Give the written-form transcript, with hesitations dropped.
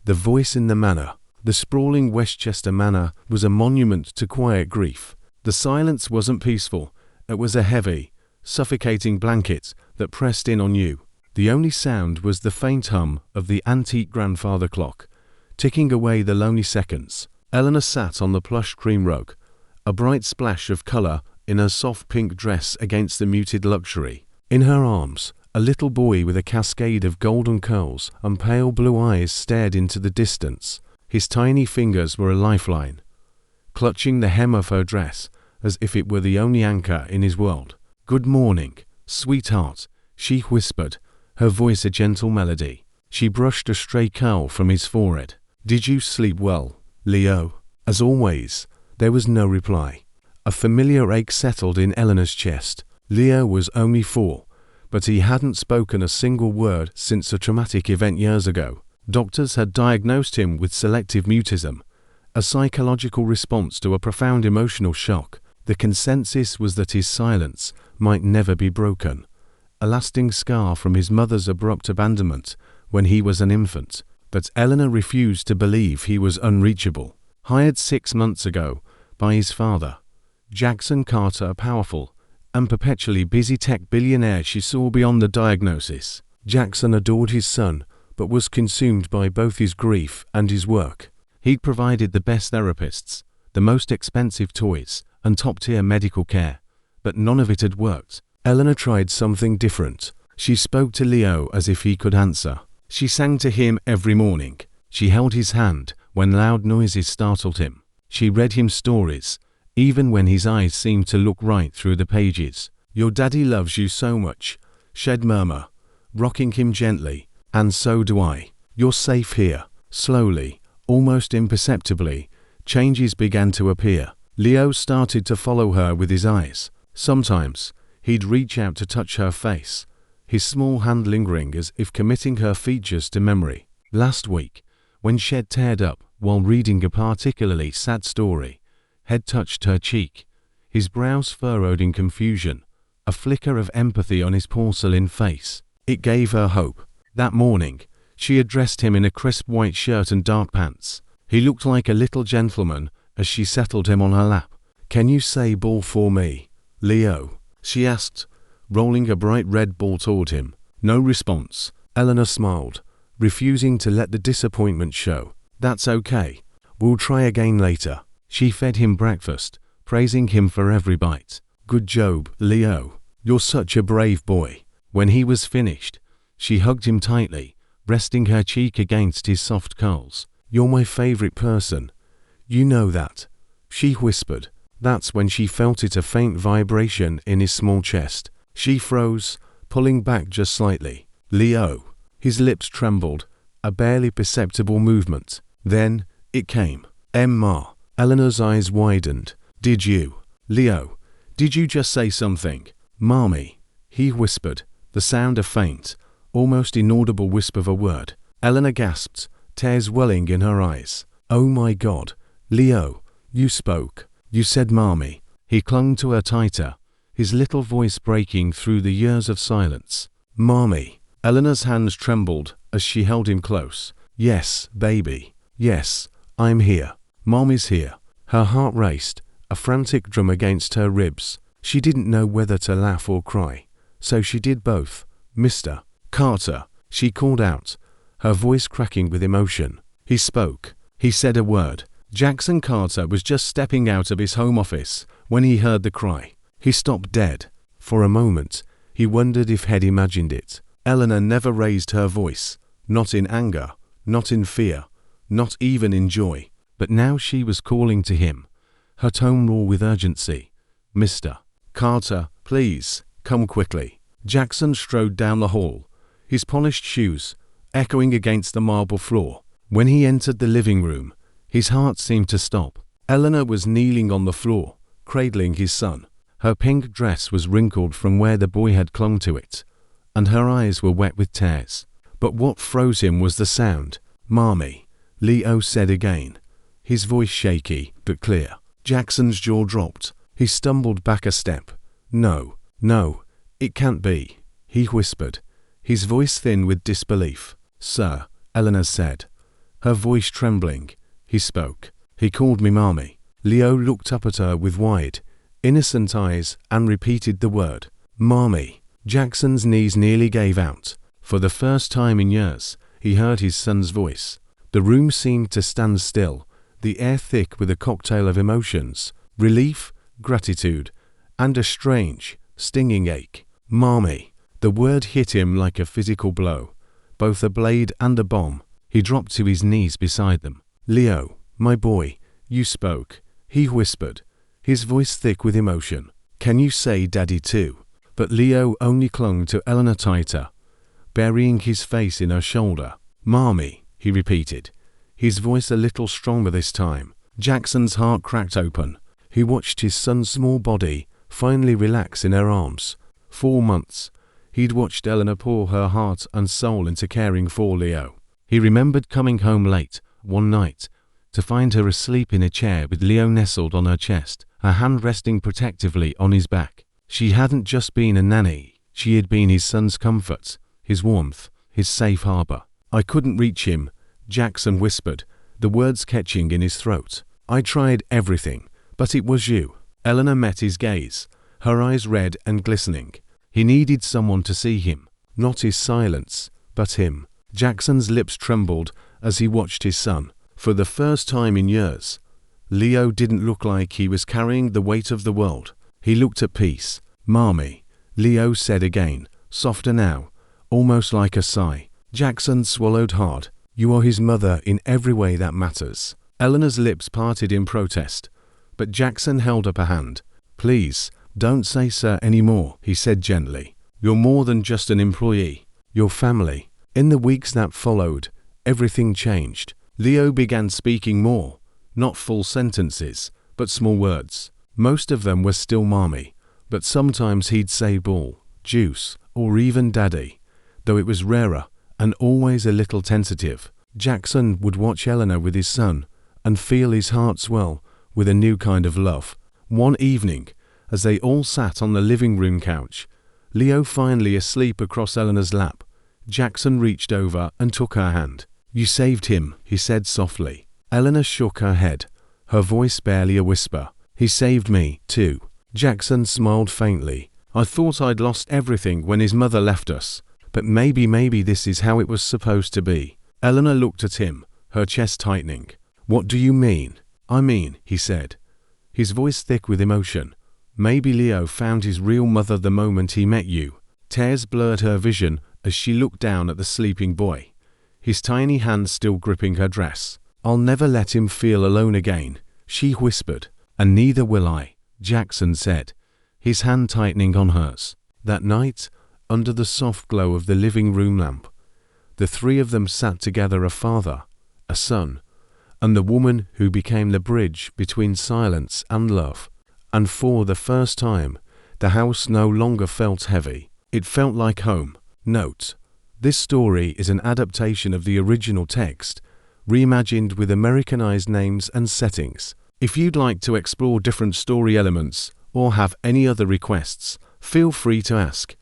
The voice in the manor. The sprawling Westchester Manor was a monument to quiet grief. The silence wasn't peaceful. It was a heavy, suffocating blanket that pressed in on you. The only sound was the faint hum of the antique grandfather clock, ticking away the lonely seconds. Eleanor sat on the plush cream rug, a bright splash of color in her soft pink dress against the muted luxury. In her arms, a little boy with a cascade of golden curls and pale blue eyes stared into the distance. His tiny fingers were a lifeline, clutching the hem of her dress as if it were the only anchor in his world. "Good morning, sweetheart," she whispered, her voice a gentle melody. She brushed a stray curl from his forehead. "Did you sleep well, Leo?" As always, there was no reply. A familiar ache settled in Eleanor's chest. Leo was only 4, but he hadn't spoken a single word since a traumatic event years ago. Doctors had diagnosed him with selective mutism, a psychological response to a profound emotional shock. The consensus was that his silence might never be broken, a lasting scar from his mother's abrupt abandonment when he was an infant. But Eleanor refused to believe he was unreachable. Hired 6 months ago by his father, Jackson Carter, a powerful and perpetually busy tech billionaire, she saw beyond the diagnosis. Jackson adored his son, but was consumed by both his grief and his work. He'd provided the best therapists, the most expensive toys, and top-tier medical care, but none of it had worked. Eleanor tried something different. She spoke to Leo as if he could answer. She sang to him every morning. She held his hand when loud noises startled him. She read him stories, even when his eyes seemed to look right through the pages. "Your daddy loves you so much," she'd murmur, rocking him gently. "And so do I. You're safe here." Slowly, almost imperceptibly, changes began to appear. Leo started to follow her with his eyes. Sometimes, he'd reach out to touch her face, his small hand lingering as if committing her features to memory. Last week, when she'd teared up while reading a particularly sad story, had touched her cheek, his brows furrowed in confusion, a flicker of empathy on his porcelain face. It gave her hope. That morning, she addressed him in a crisp white shirt and dark pants. He looked like a little gentleman as she settled him on her lap. "Can you say ball for me, Leo?" she asked, rolling a bright red ball toward him. No response. Eleanor smiled, refusing to let the disappointment show. "That's okay. We'll try again later." She fed him breakfast, praising him for every bite. "Good job, Leo. You're such a brave boy." When he was finished, she hugged him tightly, resting her cheek against his soft curls. "You're my favorite person. You know that," she whispered. That's when she felt it, a faint vibration in his small chest. She froze, pulling back just slightly. "Leo." His lips trembled, a barely perceptible movement. Then, it came. "Emma." Eleanor's eyes widened. "Did you? Leo, did you just say something?" "Mommy," he whispered, the sound a faint, almost inaudible wisp of a word. Eleanor gasped, tears welling in her eyes. "Oh my God, Leo, you spoke. You said mommy." He clung to her tighter, his little voice breaking through the years of silence. "Mommy." Eleanor's hands trembled as she held him close. "Yes, baby. Yes, I'm here. Mommy's here." Her heart raced, a frantic drum against her ribs. She didn't know whether to laugh or cry, so she did both. "Mr. Carter," she called out, her voice cracking with emotion. He spoke. He said a word. Jackson Carter was just stepping out of his home office when he heard the cry. He stopped dead. For a moment, he wondered if he'd imagined it. Eleanor never raised her voice, not in anger, not in fear, not even in joy. But now she was calling to him, her tone raw with urgency. "Mr. Carter, please, come quickly." Jackson strode down the hall, his polished shoes echoing against the marble floor. When he entered the living room, his heart seemed to stop. Eleanor was kneeling on the floor, cradling his son. Her pink dress was wrinkled from where the boy had clung to it, and her eyes were wet with tears. But what froze him was the sound. "Mommy," Leo said again, his voice shaky but clear. Jackson's jaw dropped. He stumbled back a step. No, it can't be," he whispered, his voice thin with disbelief. "Sir," Eleanor said, her voice trembling. He spoke. He called me Mommy. Leo looked up at her with wide, innocent eyes and repeated the word, Mommy. Jackson's knees nearly gave out. For the first time in years, he heard his son's voice. The room seemed to stand still, the air thick with a cocktail of emotions, relief, gratitude, and a strange, stinging ache. Mommy. The word hit him like a physical blow, both a blade and a bomb. He dropped to his knees beside them. Leo, my boy, you spoke, he whispered, his voice thick with emotion. Can you say Daddy too? But Leo only clung to Eleanor tighter, burying his face in her shoulder. Mommy, he repeated, his voice a little stronger this time. Jackson's heart cracked open. He watched his son's small body finally relax in her arms. 4 months. He'd watched Eleanor pour her heart and soul into caring for Leo. He remembered coming home late, one night, to find her asleep in a chair with Leo nestled on her chest, her hand resting protectively on his back. She hadn't just been a nanny, she had been his son's comfort, his warmth, his safe harbor. I couldn't reach him, Jackson whispered, the words catching in his throat. I tried everything, but it was you. Eleanor met his gaze, her eyes red and glistening. He needed someone to see him, not his silence, but him. Jackson's lips trembled as he watched his son. For the first time in years, Leo didn't look like he was carrying the weight of the world. He looked at peace. Mommy, Leo said again, softer now, almost like a sigh. Jackson swallowed hard. You are his mother in every way that matters. Eleanor's lips parted in protest, but Jackson held up a hand. Please, don't say sir anymore, he said gently. You're more than just an employee. You're family. In the weeks that followed, everything changed. Leo began speaking more, not full sentences, but small words. Most of them were still Mommy, but sometimes he'd say ball, juice, or even daddy, though it was rarer and always a little tentative. Jackson would watch Eleanor with his son and feel his heart swell with a new kind of love. One evening, as they all sat on the living room couch, Leo finally asleep across Eleanor's lap, Jackson reached over and took her hand. You saved him, he said softly. Eleanor shook her head, her voice barely a whisper. He saved me, too. Jackson smiled faintly. I thought I'd lost everything when his mother left us, but maybe this is how it was supposed to be. Eleanor looked at him, her chest tightening. What do you mean? I mean, he said, his voice thick with emotion. Maybe Leo found his real mother the moment he met you. Tears blurred her vision as she looked down at the sleeping boy, his tiny hand still gripping her dress. I'll never let him feel alone again, she whispered. And neither will I, Jackson said, his hand tightening on hers. That night, under the soft glow of the living room lamp, the three of them sat together, a father, a son, and the woman who became the bridge between silence and love. And for the first time, the house no longer felt heavy. It felt like home. Note: this story is an adaptation of the original text, reimagined with Americanized names and settings. If you'd like to explore different story elements or have any other requests, feel free to ask.